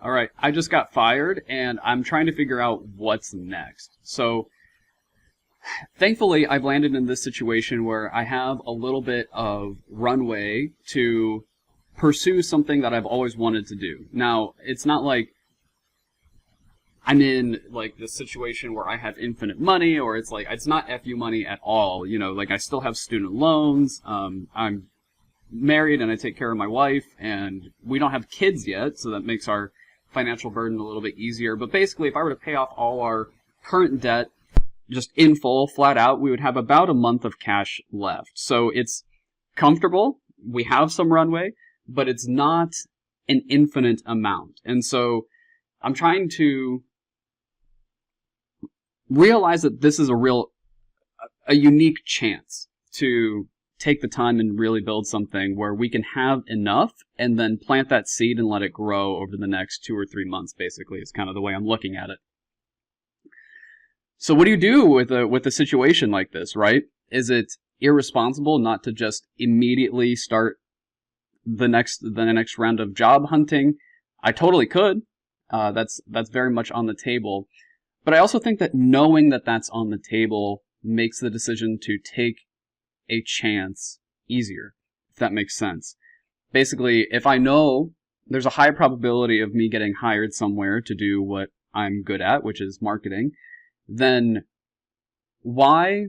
All right, I just got fired and I'm trying to figure out what's next. So, thankfully, I've landed in this situation where I have a little bit of runway to pursue something that I've always wanted to do. Now, it's not like I'm in like this situation where I have infinite money, or it's like it's not FU money at all. You know, like I still have student loans. I'm married and I take care of my wife, and we don't have kids yet, so that makes our financial burden a little bit easier. But basically, if I were to pay off all our current debt just in full, flat out, we would have about a month of cash left. So it's comfortable. We have some runway, but it's not an infinite amount. And so I'm trying to realize that this is a unique chance to take the time and really build something where we can have enough and then plant that seed and let it grow over the next 2 or 3 months, basically, is kind of the way I'm looking at it. So what do you do with a situation like this, right? Is it irresponsible not to just immediately start the next round of job hunting? I totally could. That's very much on the table. But I also think that knowing that that's on the table makes the decision to take a chance easier, if that makes sense. Basically, if I know there's a high probability of me getting hired somewhere to do what I'm good at, which is marketing, then why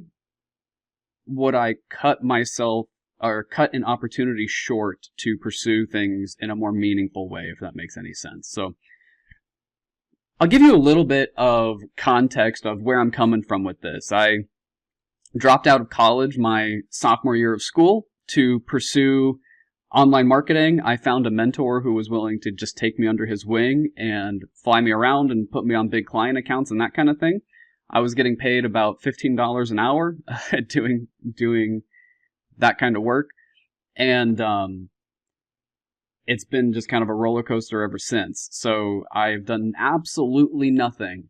would I cut myself or cut an opportunity short to pursue things in a more meaningful way, if that makes any sense? So I'll give you a little bit of context of where I'm coming from with this. I dropped out of college my sophomore year of school to pursue online marketing. I found a mentor who was willing to just take me under his wing and fly me around and put me on big client accounts and that kind of thing. I was getting paid about $15 an hour doing that kind of work. And it's been just kind of a roller coaster ever since. So I've done absolutely nothing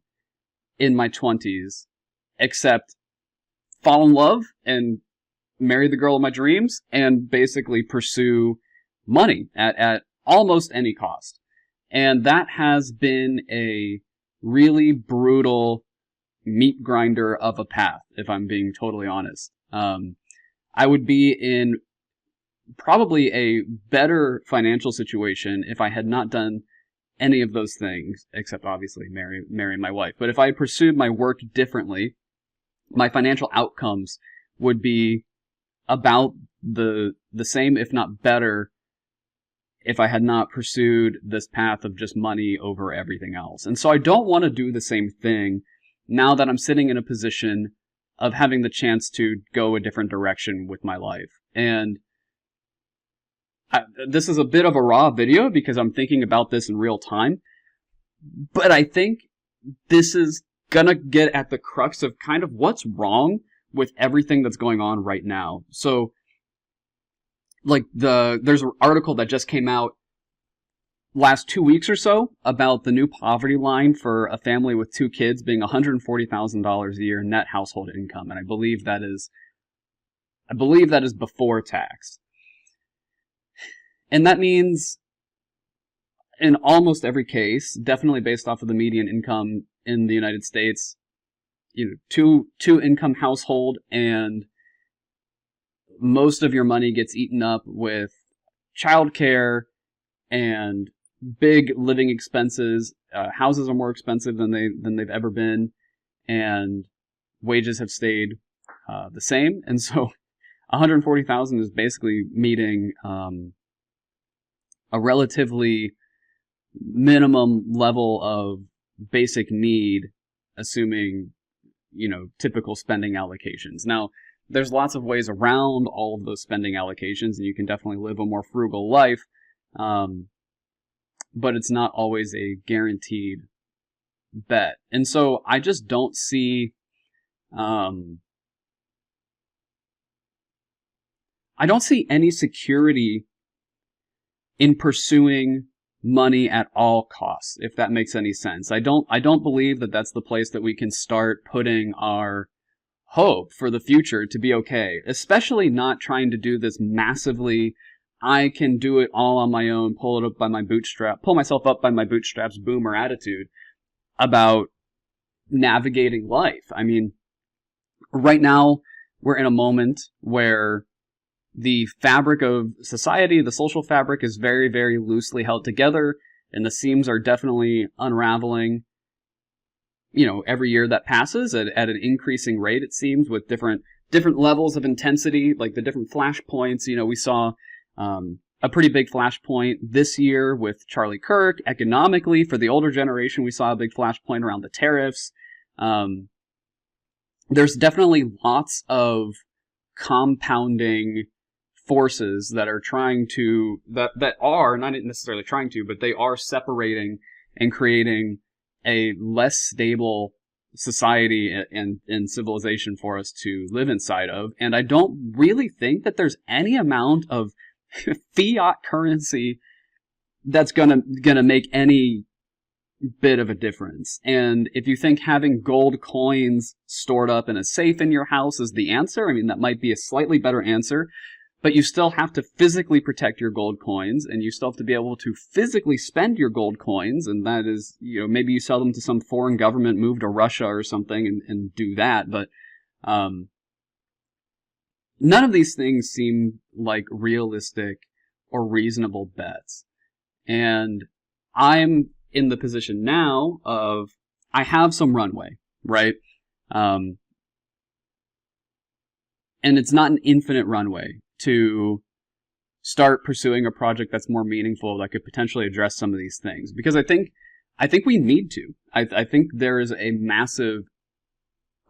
in my 20s except fall in love and marry the girl of my dreams and basically pursue money at almost any cost. And that has been a really brutal meat grinder of a path, if I'm being totally honest. I would be in probably a better financial situation if I had not done any of those things, except obviously marry my wife. But if I had pursued my work differently, my financial outcomes would be about the same, if not better, if I had not pursued this path of just money over everything else. And so I don't want to do the same thing now that I'm sitting in a position of having the chance to go a different direction with my life. And this is a bit of a raw video because I'm thinking about this in real time, but I think this is gonna get at the crux of kind of what's wrong with everything that's going on right now. So, like there's an article that just came out last 2 weeks or so about the new poverty line for a family with 2 kids being $140,000 a year net household income, and I believe that is before tax. And that means in almost every case, definitely based off of the median income in the United States, two income household, and most of your money gets eaten up with childcare and big living expenses. Houses are more expensive than they've ever been, and wages have stayed the same. And so, $140,000 is basically meeting a relatively minimum level of basic need, assuming typical spending allocations. Now, there's lots of ways around all of those spending allocations, and you can definitely live a more frugal life, but it's not always a guaranteed bet. And so I just don't see any security in pursuing money at all costs, if that makes any sense. I don't believe that that's the place that we can start putting our hope for the future to be okay, especially not trying to do this massively I can do it all on my own, pull myself up by my bootstraps boomer attitude about navigating life. I mean, right now we're in a moment where the fabric of society, the social fabric, is very, very loosely held together, and the seams are definitely unraveling, every year that passes at an increasing rate, it seems, with different levels of intensity, like the different flashpoints. We saw a pretty big flashpoint this year with Charlie Kirk. Economically, for the older generation, we saw a big flashpoint around the tariffs. There's definitely lots of compounding forces that are that are not necessarily trying to, but they are separating and creating a less stable society and civilization for us to live inside of. And I don't really think that there's any amount of fiat currency that's gonna make any bit of a difference. And if you think having gold coins stored up in a safe in your house is the answer, I mean, that might be a slightly better answer, but you still have to physically protect your gold coins, and you still have to be able to physically spend your gold coins, and that is, maybe you sell them to some foreign government, move to Russia or something and do that, but none of these things seem like realistic or reasonable bets. And I'm in the position now of, I have some runway, right? And it's not an infinite runway to start pursuing a project that's more meaningful, that could potentially address some of these things. Because I think we need to. I think there is a massive,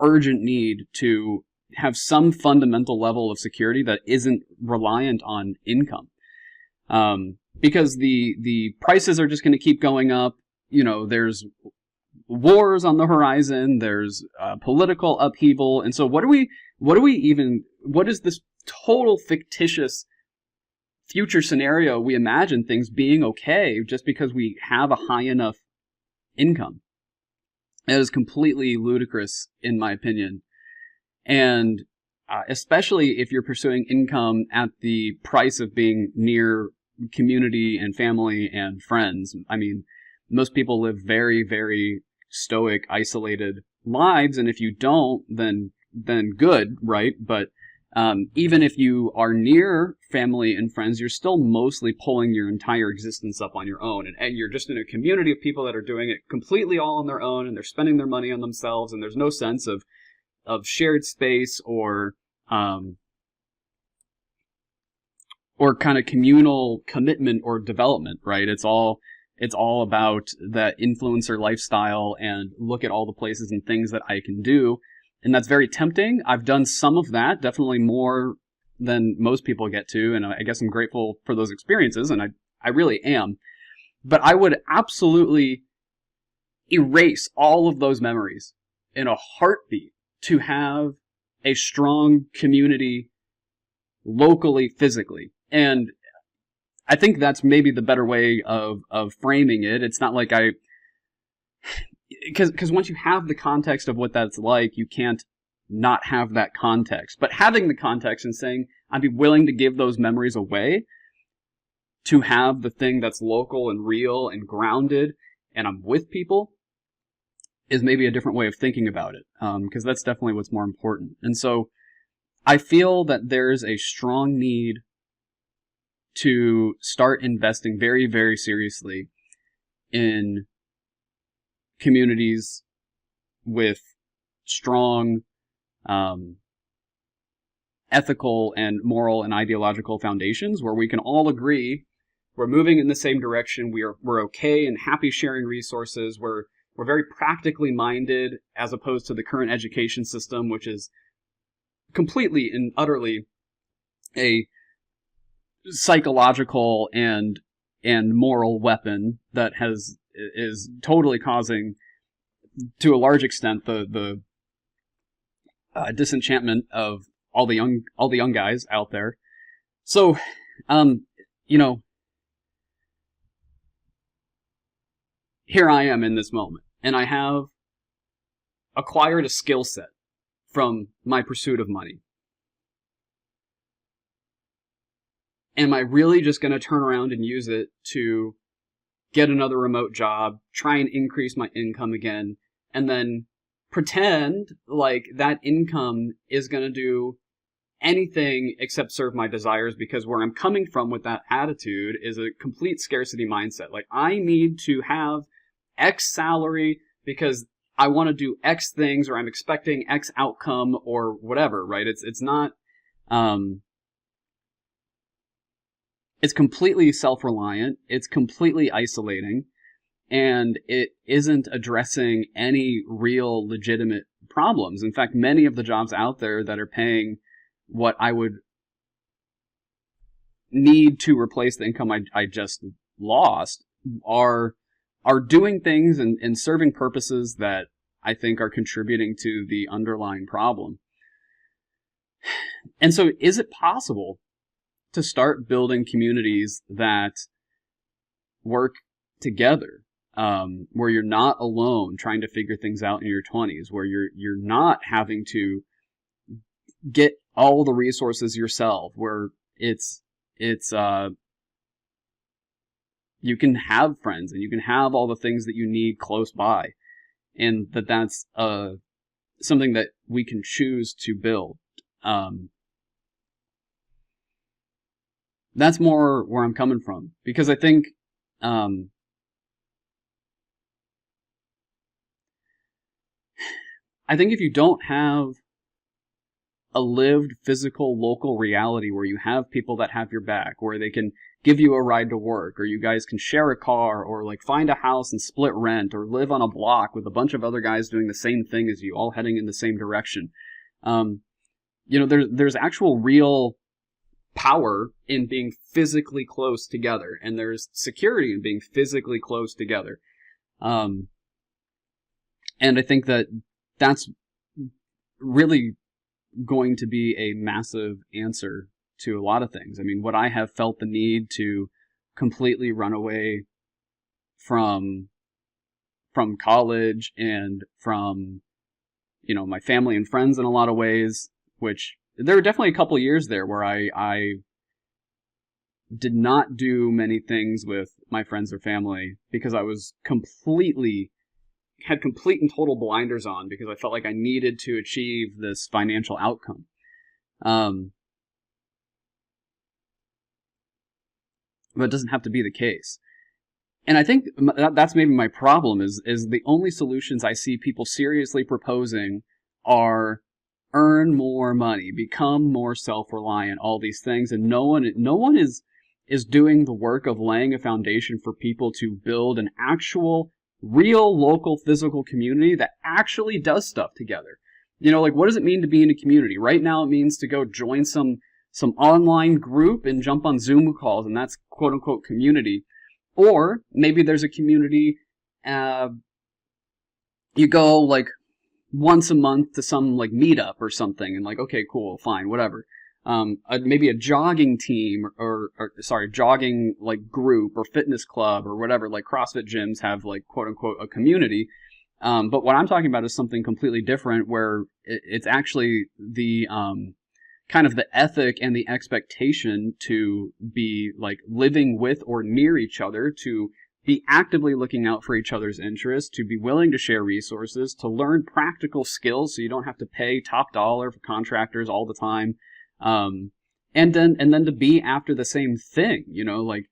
urgent need to have some fundamental level of security that isn't reliant on income. Because the prices are just going to keep going up. There's wars on the horizon. There's political upheaval, and so what is this total fictitious future scenario we imagine things being okay just because we have a high enough income? It is completely ludicrous, in my opinion, and especially if you're pursuing income at the price of being near community and family and friends. I mean, most people live very, very stoic, isolated lives, and if you don't, then good, right? But even if you are near family and friends, you're still mostly pulling your entire existence up on your own, and you're just in a community of people that are doing it completely all on their own, and they're spending their money on themselves, and there's no sense of shared space or kind of communal commitment or development, right? It's all about that influencer lifestyle and look at all the places and things that I can do. And that's very tempting. I've done some of that, definitely more than most people get to. And I guess I'm grateful for those experiences, and I really am. But I would absolutely erase all of those memories in a heartbeat to have a strong community locally, physically. And I think that's maybe the better way of framing it. It's not like because once you have the context of what that's like, you can't not have that context. But having the context and saying, I'd be willing to give those memories away to have the thing that's local and real and grounded, and I'm with people, is maybe a different way of thinking about it. Because that's definitely what's more important. And so I feel that there's a strong need to start investing very, very seriously in communities with strong ethical and moral and ideological foundations, where we can all agree we're moving in the same direction, we're okay and happy sharing resources, we're very practically minded, as opposed to the current education system, which is completely and utterly a psychological and moral weapon that is totally causing, to a large extent, the disenchantment of all the young guys out there. So, here I am in this moment, and I have acquired a skill set from my pursuit of money. am I really just going to turn around and use it to get another remote job, try and increase my income again, and then pretend like that income is going to do anything except serve my desires? Because where I'm coming from with that attitude is a complete scarcity mindset. Like, I need to have X salary because I want to do X things, or I'm expecting X outcome, or whatever, right? It's not, it's completely self-reliant, it's completely isolating, and it isn't addressing any real legitimate problems. In fact, many of the jobs out there that are paying what I would need to replace the income I just lost are doing things and serving purposes that I think are contributing to the underlying problem. And so, is it possible to start building communities that work together, where you're not alone trying to figure things out in your 20s, where you're not having to get all the resources yourself, where it's you can have friends and you can have all the things that you need close by, and that's something that we can choose to build. That's more where I'm coming from, because I think if you don't have a lived, physical, local reality where you have people that have your back, where they can give you a ride to work, or you guys can share a car, or like find a house and split rent, or live on a block with a bunch of other guys doing the same thing as you, all heading in the same direction. There's actual real power in being physically close together, and there's security in being physically close together. And I think that's really going to be a massive answer to a lot of things. I mean, what I have felt the need to completely run away from college and from, my family and friends in a lot of ways, which there were definitely a couple of years there where I did not do many things with my friends or family because I was had complete and total blinders on, because I felt like I needed to achieve this financial outcome. But it doesn't have to be the case. And I think that's maybe my problem is the only solutions I see people seriously proposing are earn more money, become more self-reliant, all these things, and no one is doing the work of laying a foundation for people to build an actual, real, local, physical community that actually does stuff together. Like, what does it mean to be in a community? Right now it means to go join some online group and jump on Zoom calls, and that's quote-unquote community. Or maybe there's a community, you go like once a month to some like meetup or something, and like, okay, cool, fine, whatever. Maybe a jogging team or jogging like group or fitness club or whatever, like CrossFit gyms have like quote unquote a community. But what I'm talking about is something completely different, where it's actually the kind of the ethic and the expectation to be like living with or near each other, to be actively looking out for each other's interests, to be willing to share resources, to learn practical skills so you don't have to pay top dollar for contractors all the time. And then to be after the same thing, like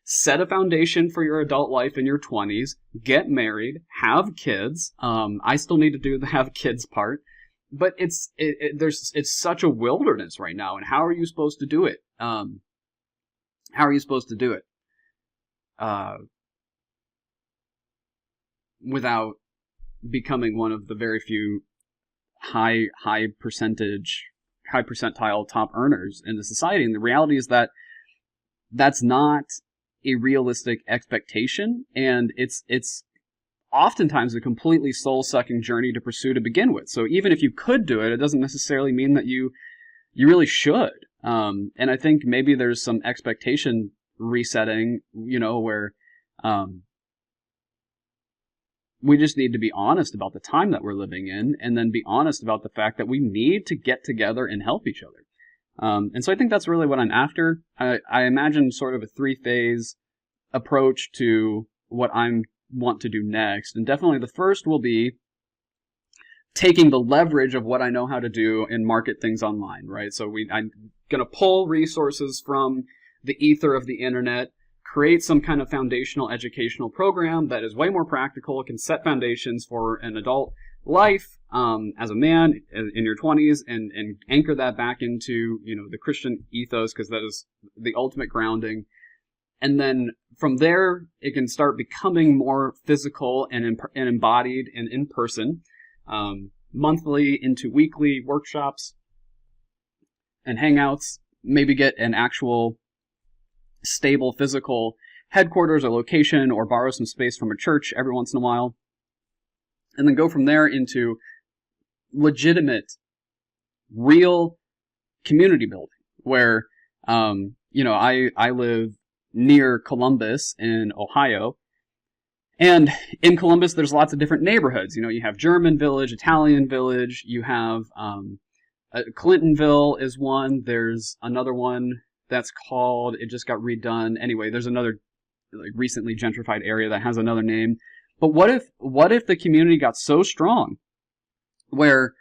set a foundation for your adult life in your 20s, get married, have kids. I still need to do the have kids part, but it's such a wilderness right now. And how are you supposed to do it? Without becoming one of the very few high percentile top earners in the society. And the reality is that that's not a realistic expectation, and it's oftentimes a completely soul-sucking journey to pursue to begin with. So even if you could do it, it doesn't necessarily mean that you really should. And I think maybe there's some expectation resetting, where we just need to be honest about the time that we're living in, and then be honest about the fact that we need to get together and help each other. And so I think that's really what I'm after. I imagine sort of a 3-phase approach to what I want to do next. And definitely the first will be taking the leverage of what I know how to do and market things online, right? So I'm going to pull resources from the ether of the internet, create some kind of foundational educational program that is way more practical, can set foundations for an adult life as a man in your 20s, and anchor that back into, the Christian ethos, because that is the ultimate grounding. And then from there, it can start becoming more physical and embodied and in person. Monthly into weekly workshops and hangouts, maybe get an actual stable physical headquarters or location, or borrow some space from a church every once in a while, and then go from there into legitimate, real community building, where, I live near Columbus in Ohio. And in Columbus, there's lots of different neighborhoods. You have German Village, Italian Village. You have Clintonville is one. There's another one that's called, it just got redone. Anyway, there's another recently gentrified area that has another name. But what if the community got so strong where,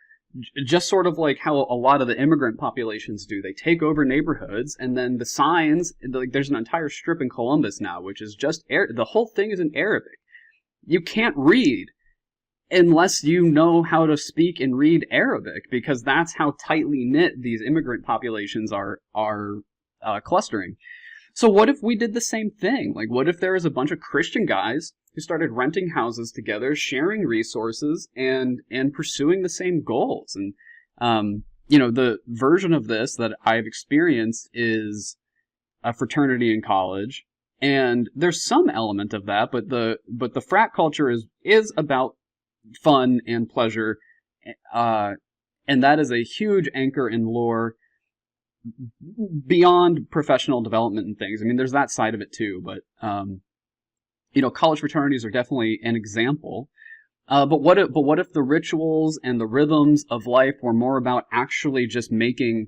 just sort of like how a lot of the immigrant populations do, they take over neighborhoods, and then the signs, there's an entire strip in Columbus now, which is just, the whole thing is in Arabic. You can't read unless you know how to speak and read Arabic, because that's how tightly knit these immigrant populations are clustering. So what if we did the same thing? Like, what if there was a bunch of Christian guys who started renting houses together, sharing resources, and pursuing the same goals? And, the version of this that I've experienced is a fraternity in college. And there's some element of that, but the frat culture is about fun and pleasure, and that is a huge anchor in lore beyond professional development and things. I mean, there's that side of it too, but college fraternities are definitely an example. But what if the rituals and the rhythms of life were more about actually just making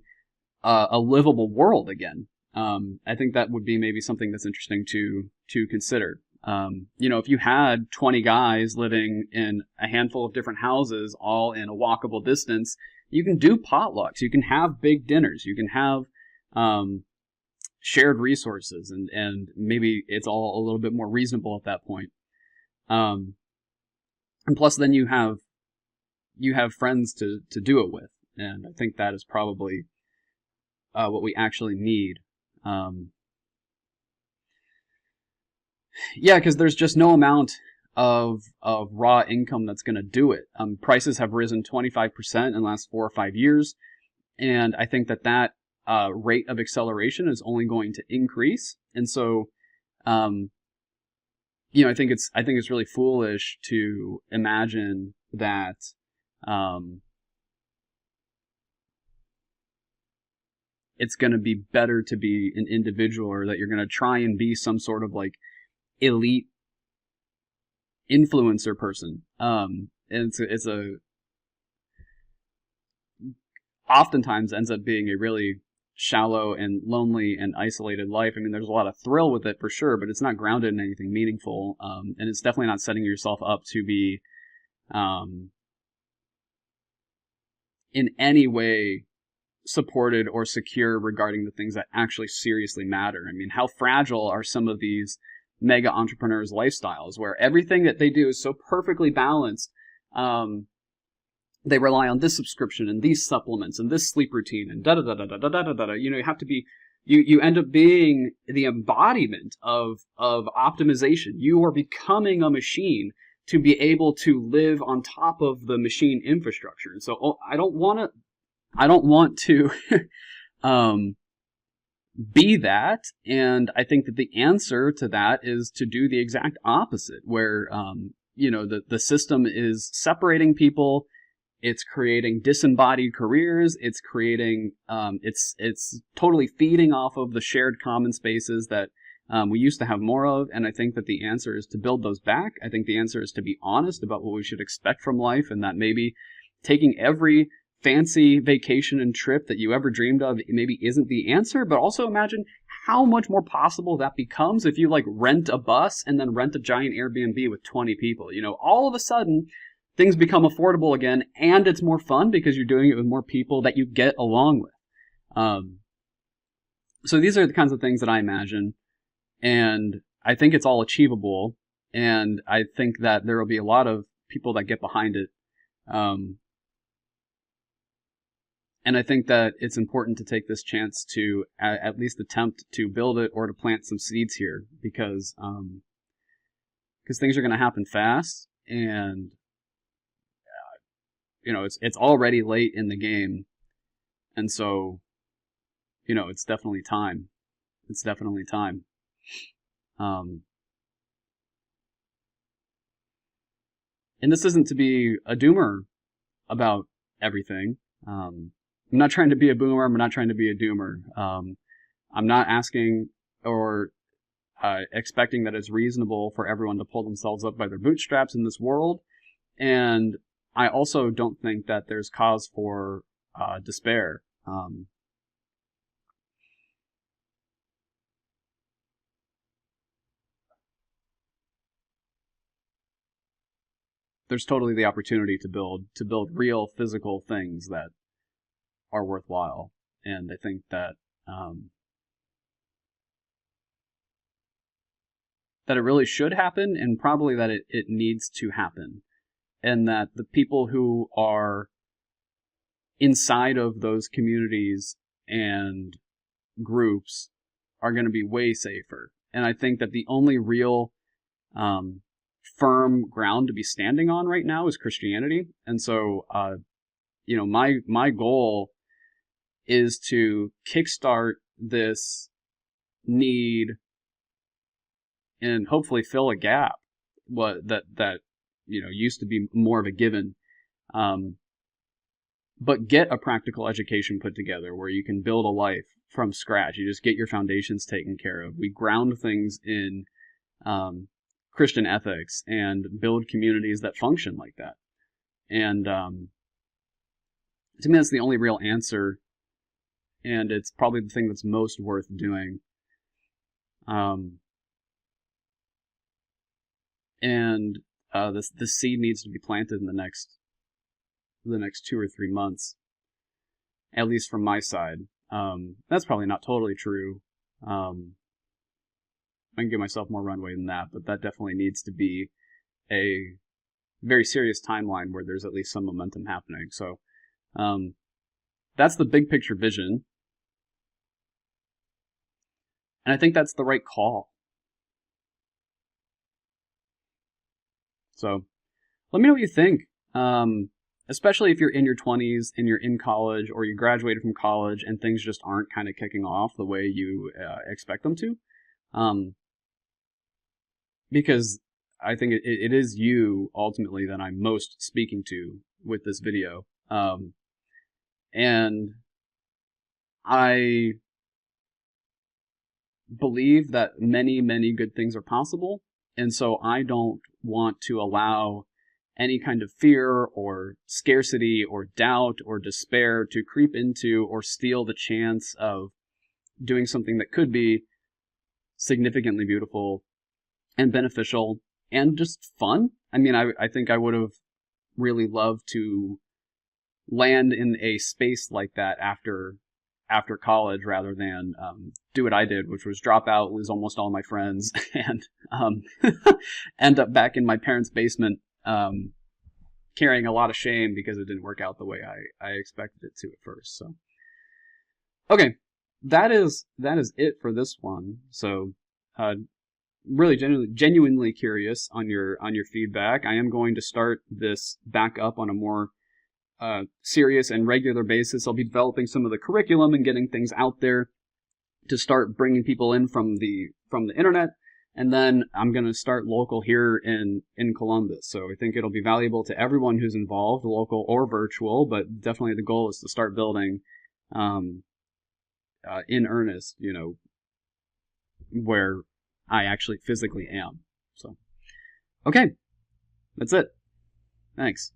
a livable world again? I think that would be maybe something that's interesting to consider. If you had 20 guys living in a handful of different houses, all in a walkable distance, you can do potlucks, you can have big dinners, you can have shared resources, and maybe it's all a little bit more reasonable at that point. And plus, then you have friends to do it with, and I think that is probably what we actually need. Because there's just no amount of raw income that's going to do it. Prices have risen 25% in the last 4 or 5 years, and I think that rate of acceleration is only going to increase. And so, I think it's really foolish to imagine that it's going to be better to be an individual, or that you're going to try and be some sort of like elite influencer person. And it's oftentimes ends up being a really shallow and lonely and isolated life. I mean, there's a lot of thrill with it for sure, but it's not grounded in anything meaningful. And it's definitely not setting yourself up to be in any way supported or secure regarding the things that actually seriously matter. I mean, how fragile are some of these mega entrepreneurs' lifestyles, where everything that they do is so perfectly balanced. They rely on this subscription and these supplements and this sleep routine and da da da da da da da da da. You have to be, you end up being the embodiment of optimization. You are becoming a machine to be able to live on top of the machine infrastructure. And so I don't want to be that. And I think that the answer to that is to do the exact opposite, where, the system is separating people. It's creating disembodied careers. It's creating, it's totally feeding off of the shared common spaces that we used to have more of. And I think that the answer is to build those back. I think the answer is to be honest about what we should expect from life, and that maybe taking every fancy vacation and trip that you ever dreamed of maybe isn't the answer, but also imagine how much more possible that becomes if you like rent a bus and then rent a giant Airbnb with 20 people. You know, all of a sudden things become affordable again, and it's more fun because you're doing it with more people that you get along with. So these are the kinds of things that I imagine, and I think it's all achievable, and I think that there will be a lot of people that get behind it. And I think that it's important to take this chance to at least attempt to build it or to plant some seeds here, because things are going to happen fast, and you know, it's already late in the game, and so, you know, it's definitely time. It's definitely time. And this isn't to be a doomer about everything. I'm not trying to be a boomer. I'm not trying to be a doomer. I'm not asking or expecting that it's reasonable for everyone to pull themselves up by their bootstraps in this world. And I also don't think that there's cause for despair. There's totally the opportunity to build real physical things that are worthwhile, and I think that that it really should happen, and probably that it needs to happen, and that the people who are inside of those communities and groups are going to be way safer. And I think that the only real firm ground to be standing on right now is Christianity. And so, you know, my goal is to kickstart this need and hopefully fill a gap that you know used to be more of a given, but get a practical education put together where you can build a life from scratch. You just get your foundations taken care of. We ground things in Christian ethics and build communities that function like that. And to me, that's the only real answer, and it's probably the thing that's most worth doing. And this seed needs to be planted in the next 2 or 3 months, at least from my side. That's probably not totally true. I can give myself more runway than that, but that definitely needs to be a very serious timeline where there's at least some momentum happening. So that's the big picture vision, and I think that's the right call. So let me know what you think, especially if you're in your 20s and you're in college or you graduated from college and things just aren't kind of kicking off the way you expect them to. Because I think it is you, ultimately, that I'm most speaking to with this video. And I believe that many, many good things are possible, and so I don't want to allow any kind of fear or scarcity or doubt or despair to creep into or steal the chance of doing something that could be significantly beautiful and beneficial and just fun. I mean, I think I would have really loved to land in a space like that after college rather than do what I did, which was drop out, lose almost all my friends, and end up back in my parents' basement carrying a lot of shame because it didn't work out the way I expected it to at first. So, okay, that is it for this one. So, really genuinely curious on your feedback. I am going to start this back up on a more serious and regular basis. I'll be developing some of the curriculum and getting things out there to start bringing people in from the internet, and then I'm going to start local here in Columbus. So I think it'll be valuable to everyone who's involved, local or virtual, but definitely the goal is to start building in earnest, you know, where I actually physically am. So, okay, that's it. Thanks.